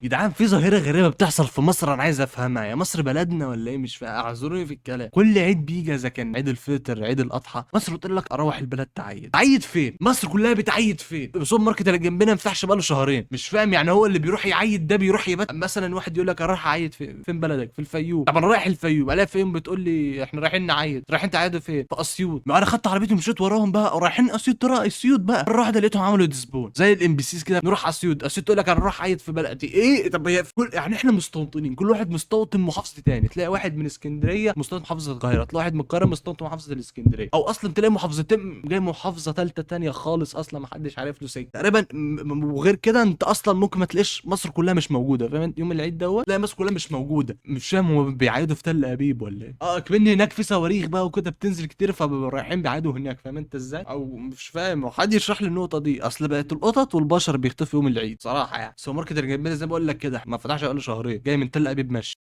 جدعان في ظاهرة غريبة بتحصل في مصر أنا عايز أفهمها، يا مصر بلدنا ولا إيه؟ مش فاهم، اعذروني في الكلام. كل عيد بيجي إذا كان عيد الفطر عيد الأضحى مصر بتقول لك أروح البلد تعيد. تعيد فين؟ مصر كلها بتعيد فين؟ السوبر ماركت اللي جنبنا ما فتحش بقاله شهرين، مش فاهم يعني هو اللي بيروح يعيد ده بيروح يبات مثلا؟ واحد يقول لك أروح أعيد فين بلدك؟ في الفيوم. طب أنا رايح الفيوم، ألاقي الفيوم بتقول لي إحنا رايحين نعيد. رايحين تعيدوا فين؟ في أسيوط. ما أنا خدت عربيتي ومشيت وراهم بقى رايحين أسيوط، ترى أسيوط بقى مرة واحدة لقيتهم عملوا ديسبون زي الام بي سيز كده، نروح اسيوط. اسيوط تقول لك انا اروح اعيد في بلدي. ايه طب هي في كل يعني احنا مستوطنين، كل واحد مستوطن محافظه تاني. تلاقي واحد من اسكندريه مستوطن محافظه القاهره، تلاقي واحد من القاهره مستوطن محافظه الاسكندريه، او اصلا تلاقي محافظتين جاي محافظه ثالثه تانيه خالص اصلا ما حدش عارف له سكه تقريبا. وغير كده انت اصلا ممكن ما تلاقيش مصر كلها مش موجوده، فاهم انت؟ يوم العيد دوت تلاقي مصر كلها مش موجوده. مش فاهم هو بيعيدوا في تل ابيب ولا ايه؟ كمان هناك في صواريخ بقى وكده بتنزل كتير فبيبقوا رايحين بيعيدوا هناك، فاهم انت ازاي؟ او مش فاهم، وحد يشرح لي النقطه دي. اصل بقت القطط والبشر بيختفوا يوم العيد صراحه يعني. السوبر ماركت اللي جنبنا زي ما بقول لك كده ما فتحش بقاله شهرين، جاي من تل ابيب ماشي.